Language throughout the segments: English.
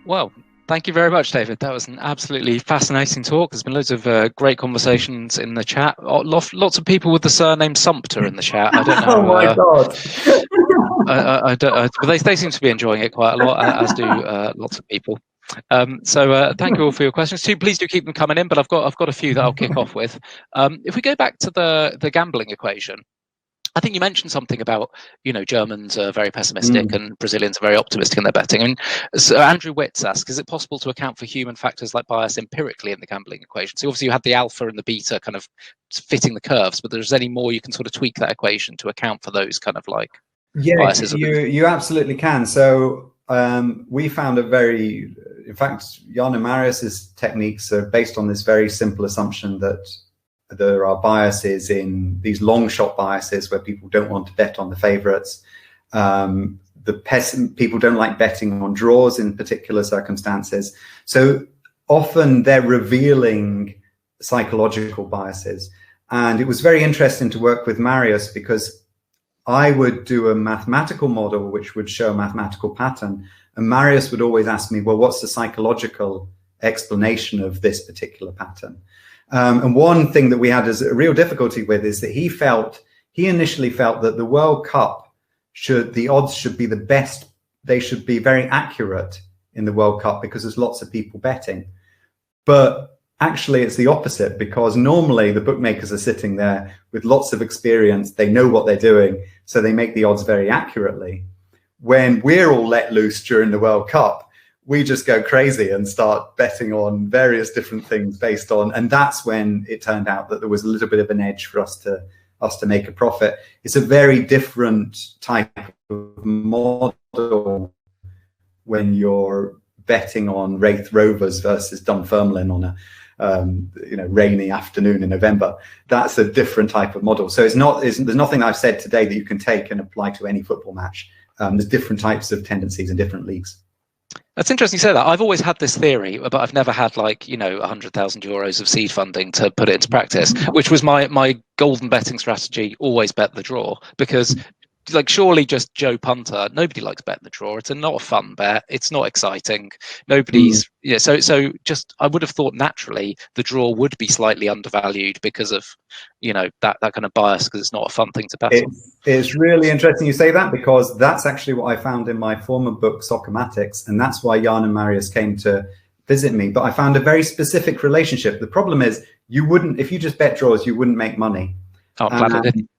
Well, thank you very much, David. That was an absolutely fascinating talk. There's been loads of great conversations in the chat. Lots of people with the surname Sumpter in the chat. I don't know. Oh my God. They seem to be enjoying it quite a lot, as do lots of people. Thank you all for your questions. Please do keep them coming in, but I've got a few that I'll kick off with. If we go back to the gambling equation, I think you mentioned something about, Germans are very pessimistic and Brazilians are very optimistic in their betting. And so Andrew Witts asks, is it possible to account for human factors like bias empirically in the gambling equation? So obviously you had the alpha and the beta kind of fitting the curves, but there's any more you can sort of tweak that equation to account for those kind of like biases? You absolutely can. So we found in fact, Jan and Marius's techniques are based on this very simple assumption that there are biases in these long shot biases where people don't want to bet on the favorites. People don't like betting on draws in particular circumstances. So often they're revealing psychological biases. And it was very interesting to work with Marius because I would do a mathematical model which would show a mathematical pattern. And Marius would always ask me, well, what's the psychological explanation of this particular pattern? And one thing that we had as a real difficulty with is that he initially felt that the World Cup the odds should be the best. They should be very accurate in the World Cup because there's lots of people betting. But actually it's the opposite, because normally the bookmakers are sitting there with lots of experience. They know what they're doing, so they make the odds very accurately. When we're all let loose during the World Cup, we just go crazy and start betting on various different things and that's when it turned out that there was a little bit of an edge for us to make a profit. It's a very different type of model when you're betting on Wraith Rovers versus Dunfermline on a rainy afternoon in November. That's a different type of model. So there's nothing I've said today that you can take and apply to any football match. There's different types of tendencies in different leagues. That's interesting you say that. I've always had this theory, but I've never had 100,000 euros of seed funding to put it into practice, which was my golden betting strategy: always bet the draw, because surely just Joe Punter, nobody likes betting the draw. It's not a fun bet. It's not exciting. Nobody's so just I would have thought naturally the draw would be slightly undervalued because of that kind of bias, because it's not a fun thing to bet on. It's really interesting you say that, because that's actually what I found in my former book Soccermatics, and that's why Jan and Marius came to visit me. But I found a very specific relationship. The problem is if you just bet draws, you wouldn't make money. Oh, I'm glad I didn't.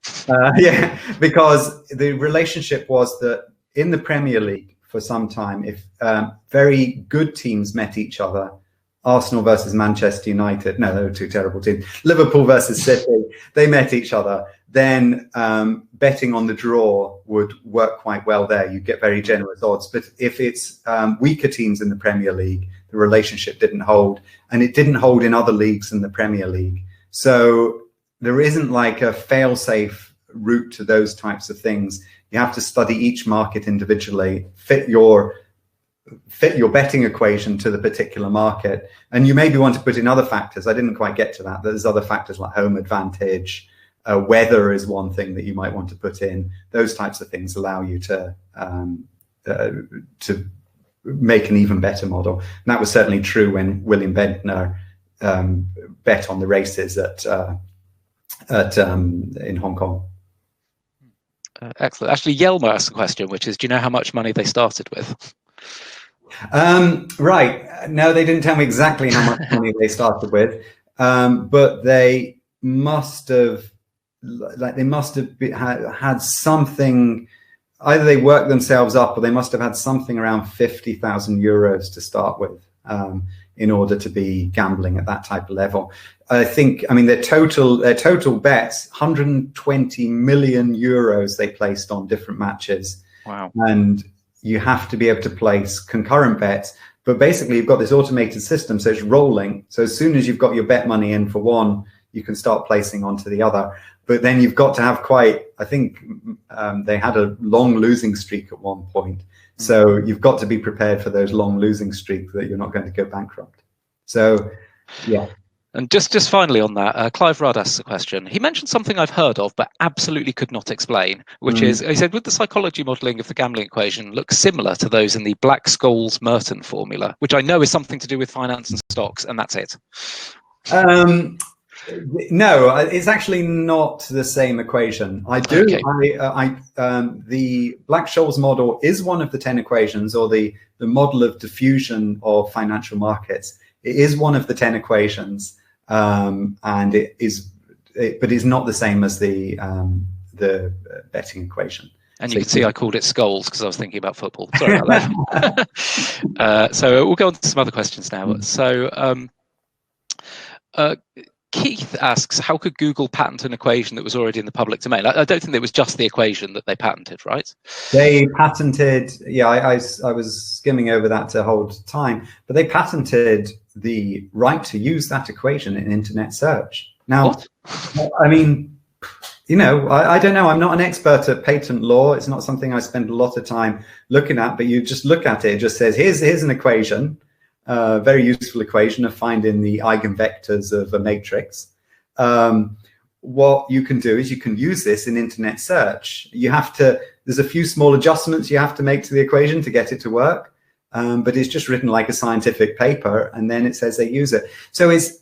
Because the relationship was that in the Premier League for some time, if very good teams met each other, Arsenal versus Manchester United, no, they were two terrible teams, Liverpool versus City, they met each other, then betting on the draw would work quite well there. You get very generous odds. But if it's weaker teams in the Premier League, the relationship didn't hold, and it didn't hold in other leagues in the Premier League. So there isn't like a fail-safe route to those types of things. You have to study each market individually, fit your betting equation to the particular market. And you maybe want to put in other factors. I didn't quite get to that. There's other factors like home advantage. Weather is one thing that you might want to put in. Those types of things allow you to make an even better model. And that was certainly true when William Bentner bet on the races in Hong Kong. Excellent. Actually, Yelmer asked a question, which is, do you know how much money they started with? Right. No, they didn't tell me exactly how much money they started with, but they must have had something. Either they worked themselves up, or they must have had something around 50,000 euros to start with, in order to be gambling at that type of level. I mean, their total bets, 120 million euros they placed on different matches. Wow. And you have to be able to place concurrent bets. But basically, you've got this automated system, so it's rolling. So as soon as you've got your bet money in for one, you can start placing onto the other. But then you've got to have they had a long losing streak at one point. So you've got to be prepared for those long losing streaks, that you're not going to go bankrupt. So, yeah. And just finally on that, Clive Rudd asks a question. He mentioned something I've heard of, but absolutely could not explain, which is, he said, would the psychology modelling of the gambling equation look similar to those in the Black-Scholes-Merton formula, which I know is something to do with finance and stocks, and that's it? No, it's actually not the same equation. I do. Okay. The Black-Scholes model is one of the 10 equations, or the model of diffusion of financial markets. It is one of the 10 equations, and but it's not the same as the betting equation. And you can see I called it Scholes because I was thinking about football. Sorry about that. So we'll go on to some other questions now. So Keith asks, how could Google patent an equation that was already in the public domain? I don't think it was just the equation that they patented, right? They patented, yeah, I was skimming over that to hold time, but they patented the right to use that equation in internet search. Now, what? I mean, you know, I don't know. I'm not an expert at patent law. It's not something I spend a lot of time looking at, but you just look at it. It just says, here's an equation. Very useful equation of finding the eigenvectors of a matrix. What you can do is you can use this in internet search. There's a few small adjustments you have to make to the equation to get it to work, but it's just written like a scientific paper, and then it says they use it. So it's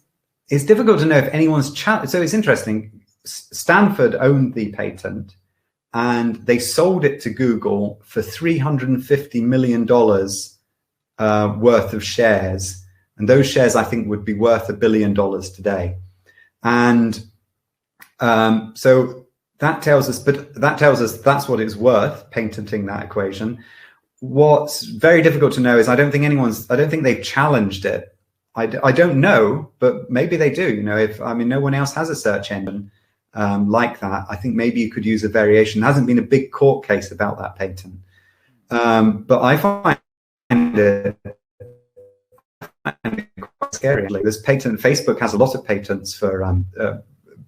difficult to know if anyone's so it's interesting. Stanford owned the patent, and they sold it to Google for $350 million worth of shares, and those shares I think would be worth $1 billion today. And so that tells us that's what it's worth, patenting that equation. What's very difficult to know is I don't think they've challenged it. I don't know, but maybe they do. You know, no one else has a search engine like that. I think maybe you could use a variation. There hasn't been a big court case about that patent, but I find it quite scary. There's patent. Facebook has a lot of patents for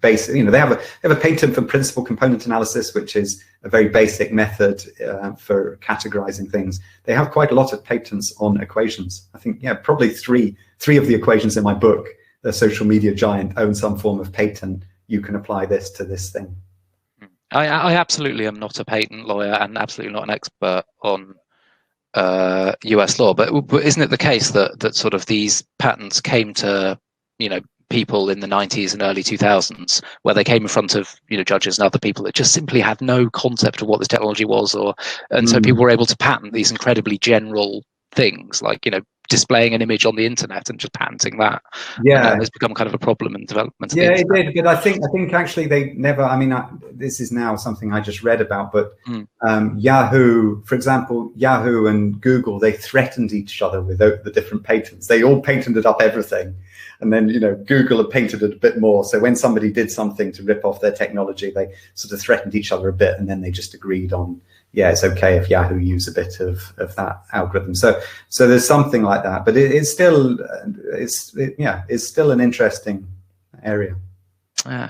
basic. You know, they have a patent for principal component analysis, which is a very basic method for categorizing things. They have quite a lot of patents on equations. I think, yeah, probably three of the equations in my book. The social media giant owns some form of patent. You can apply this to this thing. I absolutely am not a patent lawyer and absolutely not an expert on US law, but isn't it the case that sort of these patents came to, you know, people in the 90s and early 2000s, where they came in front of, you know, judges and other people that just simply had no concept of what this technology was, so people were able to patent these incredibly general things, like, you know, displaying an image on the internet and just patenting that. Yeah, it's become kind of a problem in development. Yeah, it did, but I think actually they never. I mean, this is now something I just read about, but Yahoo, for example, Yahoo and Google, they threatened each other with the different patents. They all patented up everything, and then, you know, Google had patented it a bit more. So when somebody did something to rip off their technology, they sort of threatened each other a bit, and then they just agreed on, yeah, it's okay if Yahoo use a bit of that algorithm. So there's something like that, but it's still an interesting area. Yeah.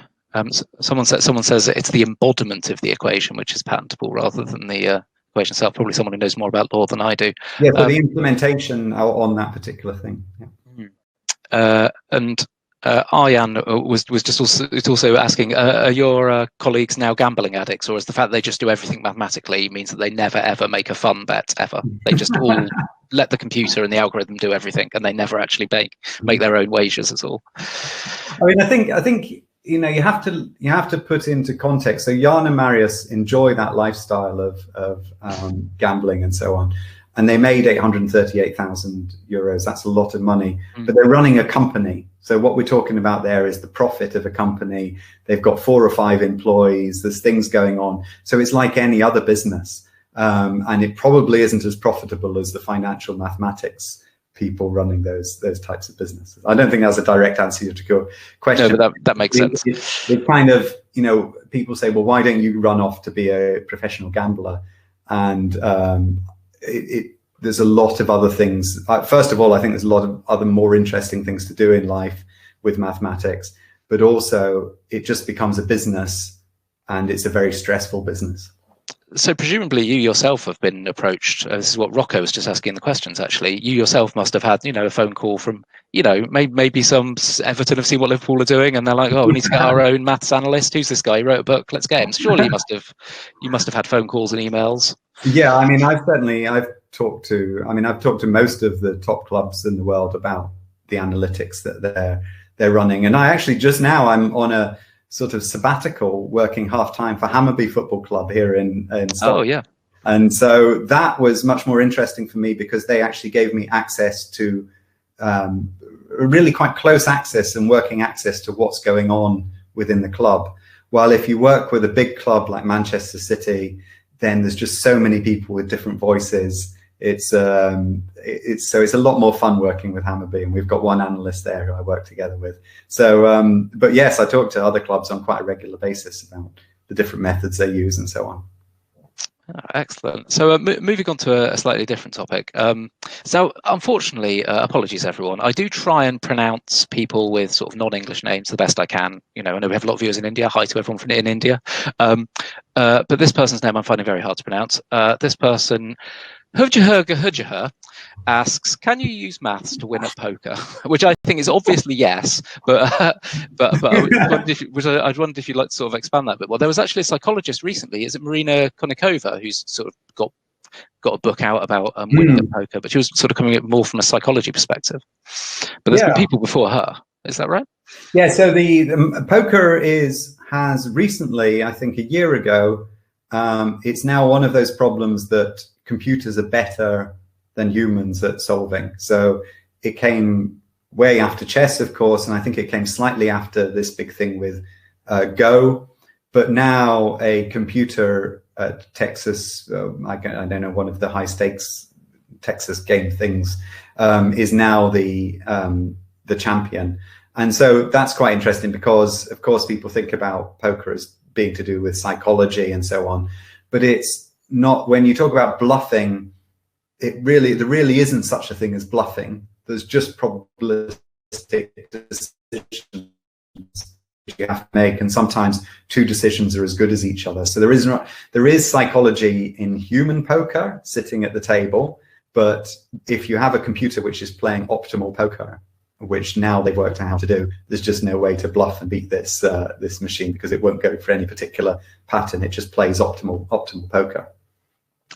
Someone says it's the embodiment of the equation which is patentable rather than the equation itself. Probably someone who knows more about law than I do. Yeah, but the implementation on that particular thing. Yeah. And Arjan was just also asking, are your colleagues now gambling addicts, or is the fact they just do everything mathematically means that they never ever make a fun bet ever? They just all let the computer and the algorithm do everything, and they never actually make their own wagers at all. I mean, I think you know, you have to put into context. So Jan and Marius enjoy that lifestyle of gambling and so on. And they made €838,000. That's a lot of money, but they're running a company. So what we're talking about there is the profit of a company. They've got 4 or 5 employees. There's things going on. So it's like any other business. And it probably isn't as profitable as the financial mathematics people running those types of businesses. I don't think that's a direct answer to your question. No, but that makes sense. It kind of, you know, people say, well, why don't you run off to be a professional gambler? And there's a lot of other things. First of all, I think there's a lot of other more interesting things to do in life with mathematics, but also it just becomes a business, and it's a very stressful business. So presumably you yourself have been approached. This is what Rocco was just asking in the questions. Actually, you yourself must have had, a phone call from, maybe some Everton have seen what Liverpool are doing, and they're like, "Oh, we need to get our own maths analyst. Who's this guy? He wrote a book. Let's get him." So surely you must have had phone calls and emails. Yeah, I mean, I've talked to most of the top clubs in the world about the analytics that they're running, and I actually just now I'm on a sort of sabbatical working half-time for Hammarby Football Club here in Stockholm. Oh, yeah. And so that was much more interesting for me because they actually gave me access to really quite close access and working access to what's going on within the club. While if you work with a big club like Manchester City, then there's just so many people with different voices. It's a lot more fun working with Hammarby, and we've got one analyst there who I work together with. So, but yes, I talk to other clubs on quite a regular basis about the different methods they use and so on. Excellent. So moving on to a slightly different topic. So unfortunately, apologies everyone, I do try and pronounce people with sort of non-English names the best I can. I know we have a lot of viewers in India. Hi to everyone in India. But this person's name I'm finding very hard to pronounce. This person, Hujahur, asks, can you use maths to win at poker? Which I think is obviously yes, but I wondered if you'd like to sort of expand that a bit. Well, there was actually a psychologist recently, is it Marina Konikova, who's sort of got a book out about winning at poker, but she was sort of coming at more from a psychology perspective. But there's been people before her, is that right? Yeah, so the poker has recently, I think a year ago, it's now one of those problems that computers are better than humans at solving. So it came way after chess, of course, and I think it came slightly after this big thing with Go. But now a computer at Texas, I don't know, one of the high stakes Texas game things, is now the champion. And so that's quite interesting because, of course, people think about poker as being to do with psychology and so on, but it's not. When you talk about bluffing, there really isn't such a thing as bluffing. There's just probabilistic decisions you have to make, and sometimes two decisions are as good as each other. So there is psychology in human poker sitting at the table, but if you have a computer which is playing optimal poker, which now they've worked out how to do, there's just no way to bluff and beat this machine because it won't go for any particular pattern. It just plays optimal poker.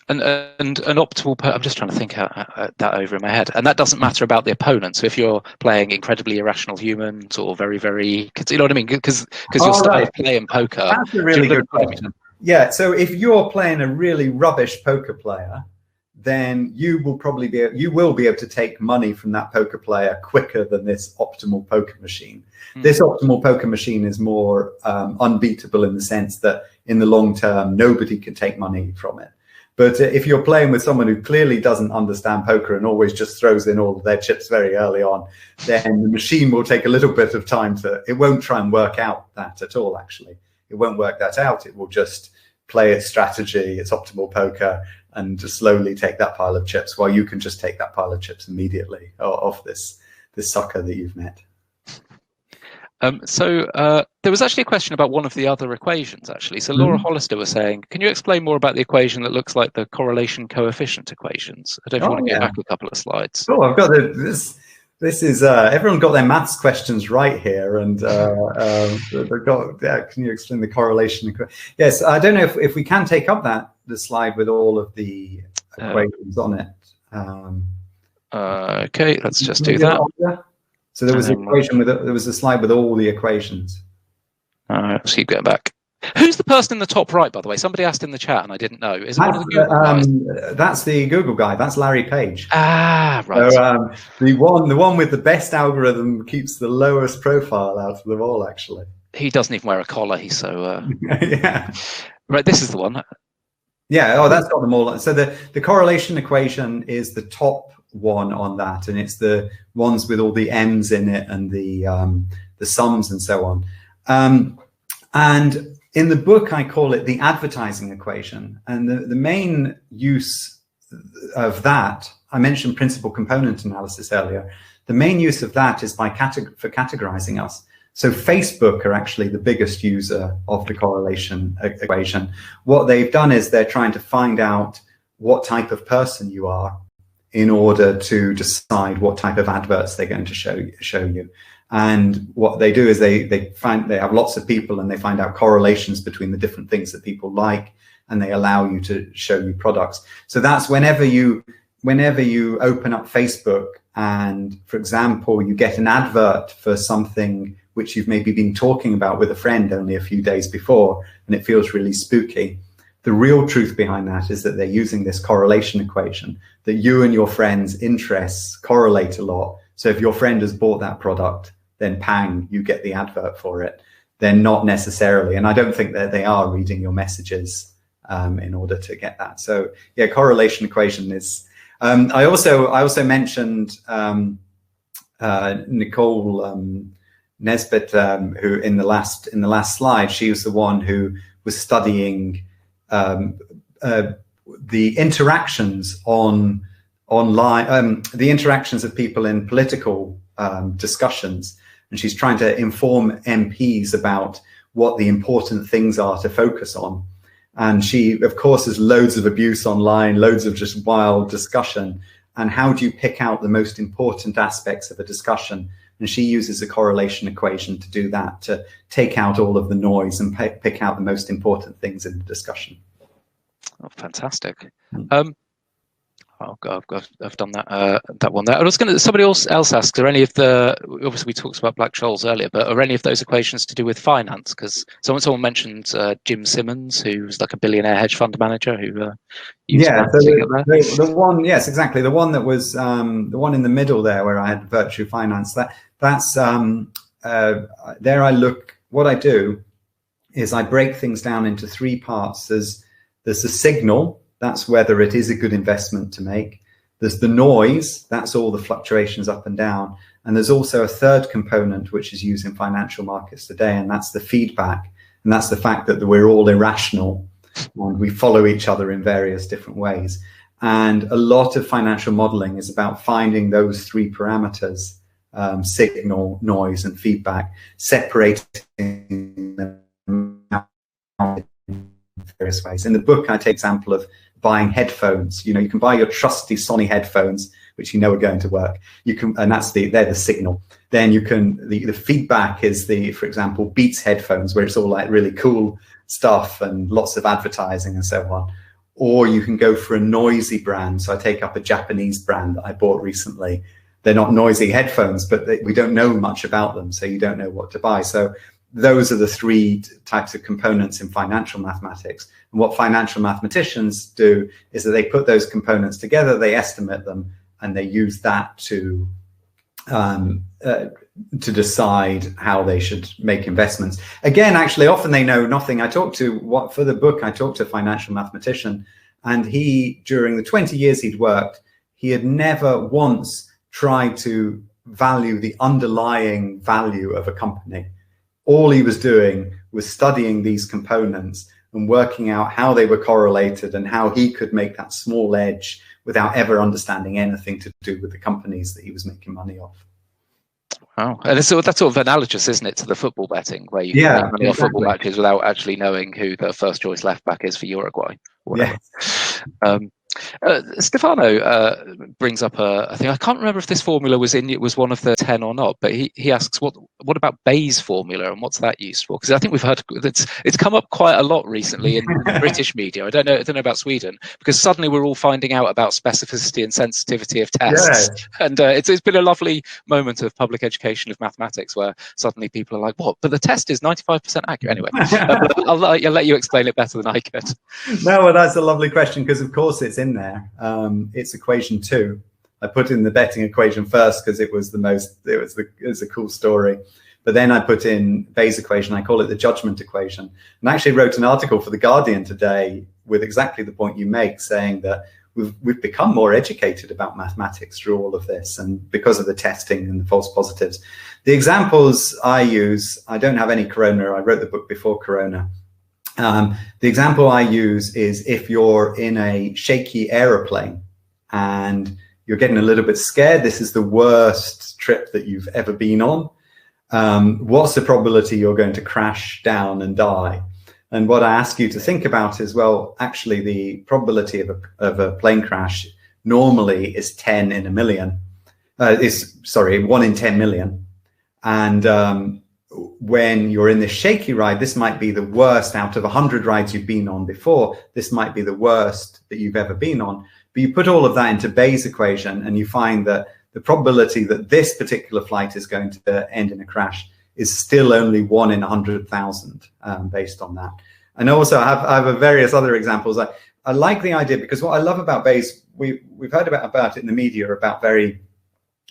And optimal. I'm just trying to think that over in my head. And that doesn't matter about the opponent. So if you're playing incredibly irrational humans or very, very, you know what I mean? Because your style of playing poker. That's a really good question. Yeah. So if you're playing a really rubbish poker player, then you will be able to take money from that poker player quicker than this optimal poker machine. This optimal poker machine is more unbeatable in the sense that in the long term, nobody can take money from it. But if you're playing with someone who clearly doesn't understand poker and always just throws in all of their chips very early on, then the machine will take a little bit of time it won't try and work out that at all, actually. It won't work that out. It will just play its strategy, its optimal poker, and just slowly take that pile of chips, while you can just take that pile of chips immediately off this sucker that you've met. So there was actually a question about one of the other equations, actually. So Laura Hollister was saying, can you explain more about the equation that looks like the correlation coefficient equations? I don't know if you want to go back a couple of slides. Oh, I've got this. This is everyone got their maths questions right here, and they've got. Can you explain the correlation? Yes, I don't know if we can take up the slide with all of the equations on it. Okay, let's just do that. So there was there was a slide with all the equations. Let's keep going back. Who's the person in the top right, by the way? Somebody asked in the chat, and I didn't know. Is it one of the Google guys? That's the Google guy. That's Larry Page. Ah, right. So the one with the best algorithm keeps the lowest profile out of them all. Actually, he doesn't even wear a collar. He's so. Yeah. Right. This is the one. Yeah. Oh, that's got them all. So the correlation equation is the top one on that, and it's the ones with all the m's in it and the sums and so on. And in the book, I call it the advertising equation. And the main use of that, I mentioned principal component analysis earlier. The main use of that is for categorizing us. So Facebook are actually the biggest user of the correlation equation. What they've done is they're trying to find out what type of person you are in order to decide what type of adverts they're going to show you. And what they do is they have lots of people, and they find out correlations between the different things that people like, and they allow you to show you products. So that's whenever you open up Facebook and, for example, you get an advert for something which you've maybe been talking about with a friend only a few days before, and it feels really spooky. The real truth behind that is that they're using this correlation equation, that you and your friends' interests correlate a lot. So if your friend has bought that product, then pang, you get the advert for it. They're not necessarily, and I don't think that they are reading your messages in order to get that. So yeah, correlation equation is. I also mentioned Nicole Nesbitt, who in the last slide, she was the one who was studying the interactions online, the interactions of people in political discussions, and she's trying to inform MPs about what the important things are to focus on. And she, of course, has loads of abuse online, loads of just wild discussion. And how do you pick out the most important aspects of a discussion? And she uses a correlation equation to do that, to take out all of the noise and pick out the most important things in the discussion. Oh, fantastic. I've done that one there. I was going to. Somebody else asks, are any of the, obviously we talked about Black-Scholes earlier, but are any of those equations to do with finance? Because someone mentioned Jim Simmons, who's like a billionaire hedge fund manager who. Yeah, so the one, yes, exactly. The one that was the one in the middle there, where I had Virtue Finance. That's there. I look. What I do is I break things down into three parts. There's a signal. That's whether it is a good investment to make. There's the noise, that's all the fluctuations up and down. And there's also a third component which is used in financial markets today, and that's the feedback. And that's the fact that we're all irrational and we follow each other in various different ways. And a lot of financial modeling is about finding those three parameters, signal, noise, and feedback, separating them in various ways. In the book, I take example of buying headphones. You can buy your trusty Sony headphones, which you know are going to work. And they're the signal. Then you can, the feedback is for example, Beats headphones, where it's all like really cool stuff and lots of advertising and so on. Or you can go for a noisy brand. So I take up a Japanese brand that I bought recently. They're not noisy headphones, but we don't know much about them, so you don't know what to buy. So those are the three types of components in financial mathematics. And what financial mathematicians do is that they put those components together, they estimate them, and they use that to decide how they should make investments. Again, actually, often they know nothing. For the book, I talked to a financial mathematician, and he, during the 20 years he'd worked, he had never once tried to value the underlying value of a company. All he was doing was studying these components and working out how they were correlated and how he could make that small edge without ever understanding anything to do with the companies that he was making money off. Wow. And that's sort of analogous, isn't it, to the football betting, where you can make money off football matches without actually knowing who the first choice left back is for Uruguay. Yeah. Stefano brings up a thing. I can't remember if this formula was one of the 10 or not, but he asks what about Bayes' formula and what's that used for? Because I think we've heard it's come up quite a lot recently in the British media. I don't know about Sweden, because suddenly we're all finding out about specificity and sensitivity of tests. Yeah. And it's been a lovely moment of public education of mathematics where suddenly people are like, what? But the test is 95% accurate. Anyway, I'll let you explain it better than I could. No, well, that's a lovely question, because of course it's in there. It's equation 2. I put in the betting equation first because it was a cool story. But then I put in Bayes' equation. I call it the judgment equation. And I actually wrote an article for The Guardian today with exactly the point you make, saying that we've become more educated about mathematics through all of this, and because of the testing and the false positives. The examples I use, I don't have any Corona. I wrote the book before Corona. The example I use is if you're in a shaky aeroplane and you're getting a little bit scared. This is the worst trip that you've ever been on. what's the probability you're going to crash down and die? And what I ask you to think about is, well, actually the probability of a plane crash normally is 10 in a million. 1 in 10 million. And when you're in this shaky ride, this might be the worst out of 100 rides you've been on before. This might be the worst that you've ever been on. But you put all of that into Bayes' equation, and you find that the probability that this particular flight is going to end in a crash is still only 1 in 100,000 based on that. And also I have various other examples. I like the idea, because what I love about Bayes, we've heard about it in the media, about very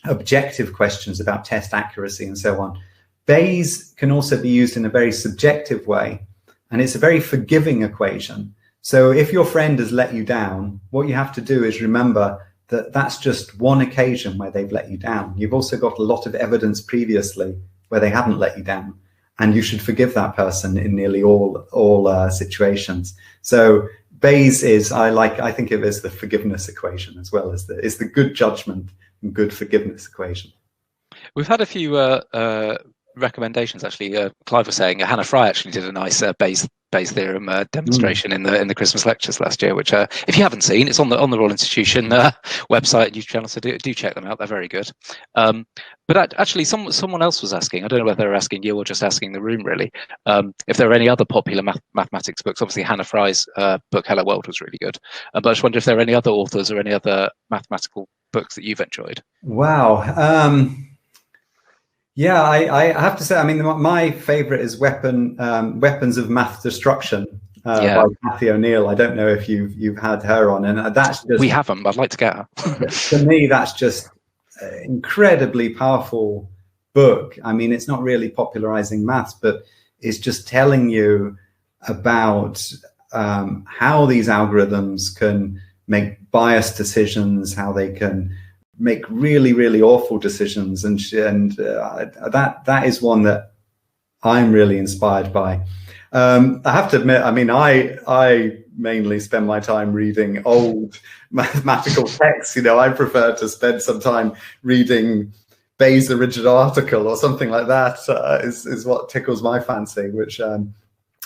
objective questions about test accuracy and so on. Bayes can also be used in a very subjective way, and it's a very forgiving equation. So if your friend has let you down, what you have to do is remember that that's just one occasion where they've let you down. You've also got a lot of evidence previously where they haven't let you down, and you should forgive that person in nearly all situations. So Bayes is, I think of it as the forgiveness equation, as well as the good judgment and good forgiveness equation. We've had a few recommendations, actually. Clive was saying Hannah Fry actually did a nice Bayes theorem demonstration in the Christmas lectures last year, which if you haven't seen, it's on the Royal Institution website and YouTube channel, so do check them out. They're very good. But actually, someone else was asking, I don't know whether they're asking you or just asking the room, really, if there are any other popular mathematics books. Obviously, Hannah Fry's book Hello World was really good, but I just wonder if there are any other authors or any other mathematical books that you've enjoyed. Wow. Yeah, I have to say, I mean, my favorite is Weapons of Math Destruction by Cathy O'Neil. I don't know if you've had her on, and that's just, we haven't, but I'd like to get her. For me, that's just an incredibly powerful book. I mean, it's not really popularizing maths, but it's just telling you about how these algorithms can make biased decisions, how they can make really, really awful decisions, and that is one that I'm really inspired by. I have to admit, I mean, I mainly spend my time reading old mathematical texts. I prefer to spend some time reading Bayes' original article or something like that. Is what tickles my fancy.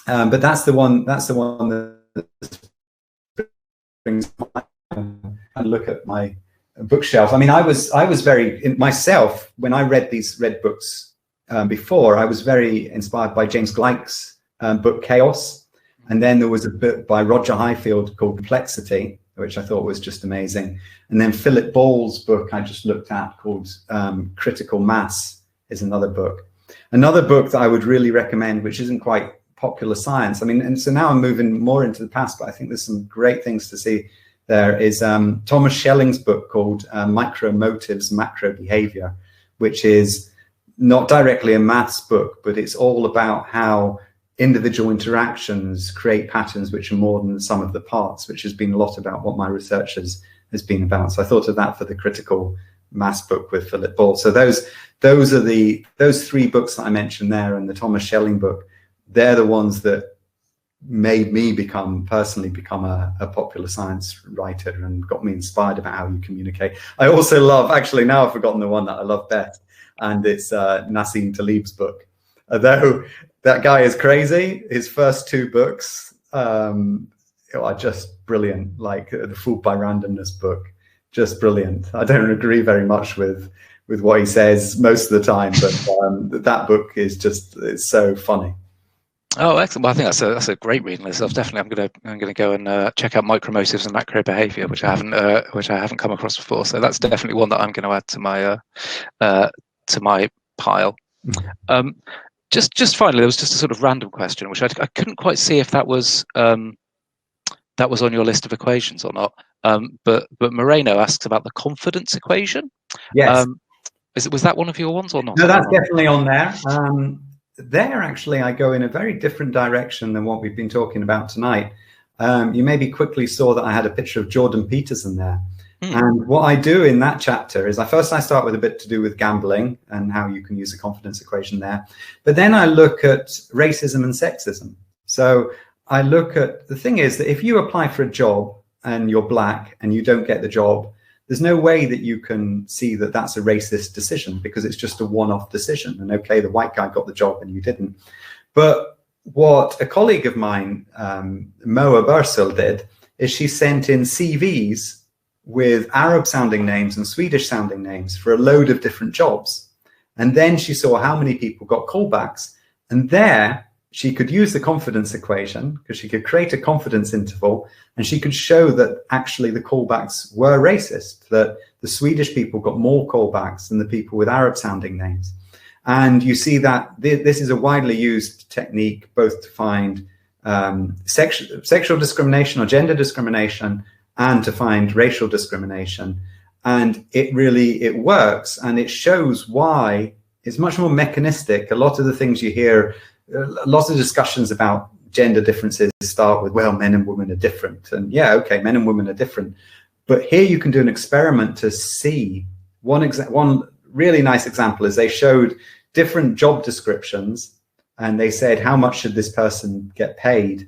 But that's the one that brings I look at my bookshelf. I mean, I was very myself when I read books before. I was very inspired by James Gleick's book Chaos, and then there was a book by Roger Highfield called Complexity, which I thought was just amazing. And then Philip Ball's book I just looked at called Critical Mass is another book. Another book that I would really recommend, which isn't quite popular science. I mean, and so now I'm moving more into the past, but I think there's some great things to see. There is Thomas Schelling's book called Micro Motives, Macro Behavior, which is not directly a maths book, but it's all about how individual interactions create patterns which are more than the sum of the parts, which has been a lot about what my research has been about. So I thought of that for the critical maths book with Philip Ball. So those three books that I mentioned there, and the Thomas Schelling book, they're the ones that made me personally become a popular science writer and got me inspired about how you communicate. I also love, actually now I've forgotten the one that I love best, and it's Nassim Taleb's book. Although that guy is crazy, his first two books are just brilliant, like the Fooled by Randomness book, just brilliant. I don't agree very much with what he says most of the time, but that book is it's so funny. Oh, excellent! Well, I think that's a great reading list. I'm gonna go and check out Micro Motives and Macro Behavior, which I haven't come across before. So that's definitely one that I'm going to add to my pile. Just finally, there was just a sort of random question, which I couldn't quite see if that was on your list of equations or not. But Moreno asks about the confidence equation. Yes. Was that one of your ones or not? No, that's definitely on there. There, actually, I go in a very different direction than what we've been talking about tonight. You maybe quickly saw that I had a picture of Jordan Peterson there. And what I do in that chapter is I start with a bit to do with gambling and how you can use a confidence equation there. But then I look at racism and sexism. So I look at, the thing is that if you apply for a job and you're black and you don't get the job, there's no way that you can see that that's a racist decision, because it's just a one-off decision. And okay, the white guy got the job and you didn't. But what a colleague of mine, Moa Bursel, did is she sent in CVs with Arab-sounding names and Swedish-sounding names for a load of different jobs. And then she saw how many people got callbacks. And there, she could use the confidence equation, because she could create a confidence interval, and she could show that actually the callbacks were racist, that the Swedish people got more callbacks than the people with Arab-sounding names. And you see that this is a widely used technique, both to find sexual discrimination or gender discrimination, and to find racial discrimination. And it works, and it shows why it's much more mechanistic. A lot of the things you hear, lots of discussions about gender differences start with, well, men and women are different. And yeah, okay, men and women are different. But here you can do an experiment to see. One really nice example is they showed different job descriptions, and they said, how much should this person get paid?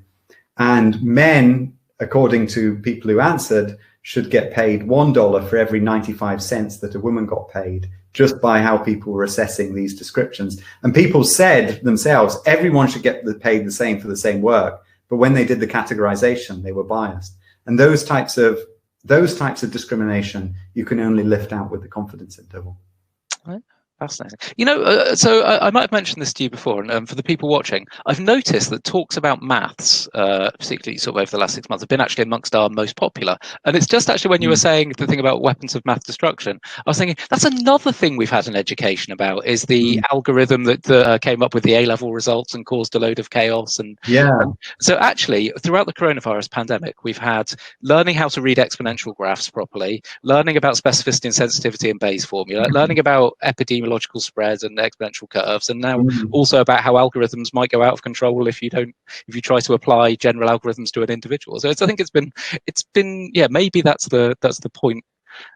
And men, according to people who answered, should get paid $1 for every 95 cents that a woman got paid, just by how people were assessing these descriptions. And people said themselves, everyone should get paid the same for the same work. But when they did the categorization, they were biased. And those types of discrimination, you can only lift out with the confidence interval. Right. Fascinating. So I might have mentioned this to you before, and for the people watching, I've noticed that talks about maths, particularly sort of over the last 6 months, have been actually amongst our most popular. And it's just actually when you were saying the thing about weapons of math destruction, I was thinking that's another thing we've had an education about, is the algorithm that came up with the A-level results and caused a load of chaos. And so actually, throughout the coronavirus pandemic, we've had learning how to read exponential graphs properly, learning about specificity and sensitivity and Bayes formula, learning about epidemiological spreads and exponential curves, and now also about how algorithms might go out of control if you try to apply general algorithms to an individual. So I think it's been maybe that's the point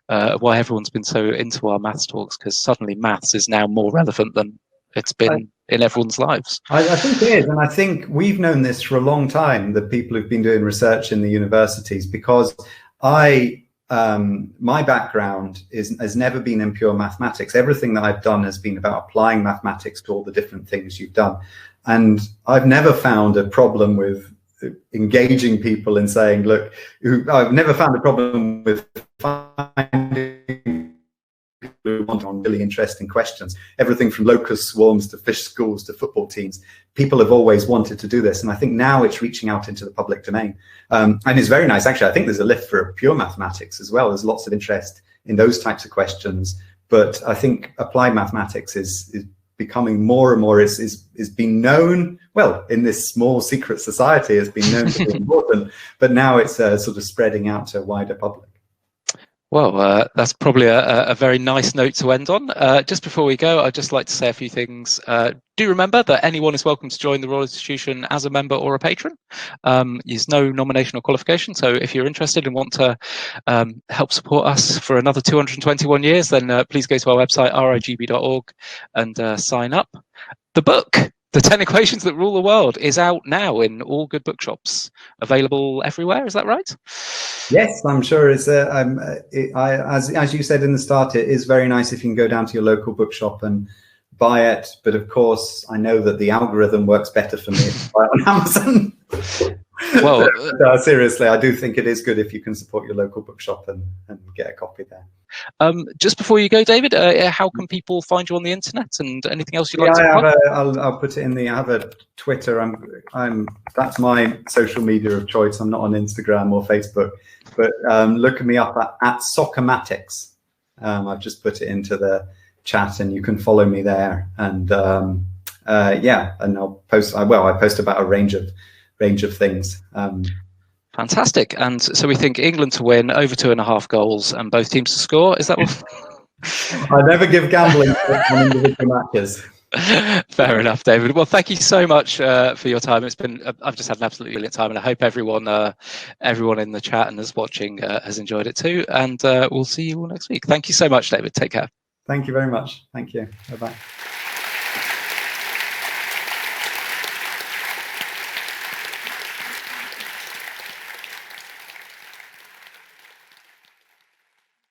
of why everyone's been so into our maths talks, because suddenly maths is now more relevant than it's been in everyone's lives. I think it is, and I think we've known this for a long time, the people who've been doing research in the universities, because my background has never been in pure mathematics. Everything that I've done has been about applying mathematics to all the different things you've done. And I've never found a problem with engaging people and saying, look, I've never found a problem with finding people who want on really interesting questions. Everything from locust swarms to fish schools to football teams. People have always wanted to do this. And I think now it's reaching out into the public domain. And it's very nice. Actually, I think there's a lift for pure mathematics as well. There's lots of interest in those types of questions. But I think applied mathematics is becoming more and more, is being known, well, in this small secret society, has been known to be important. But now it's sort of spreading out to a wider public. Well, that's probably a very nice note to end on. Just before we go, I'd just like to say a few things. Do remember that anyone is welcome to join the Royal Institution as a member or a patron. There's no nomination or qualification. So if you're interested and want to help support us for another 221 years, then please go to our website, rigb.org, and sign up. The book, The 10 Equations That Rule the World, is out now in all good bookshops, available everywhere. Is that right? Yes, I'm sure. As you said in the start, it is very nice if you can go down to your local bookshop and buy it. But of course, I know that the algorithm works better for me if I buy it on Amazon. Well, seriously, I do think it is good if you can support your local bookshop and get a copy there. Just before you go, David, how can people find you on the internet, and anything else you'd like to plug? I'll put it in I have a Twitter. That's my social media of choice. I'm not on Instagram or Facebook, but look me up at Soccermatics. I've just put it into the chat, and you can follow me there. And and I'll post. I post about a range of things. Fantastic. And so we think England to win, over 2.5 goals, and both teams to score. Is that what? I never give gambling on individual matches. Fair enough, David. Well, thank you so much for your time. I've just had an absolutely brilliant time, and I hope everyone in the chat and is watching has enjoyed it too. And we'll see you all next week. Thank you so much, David. Take care. Thank you very much. Thank you. Bye-bye.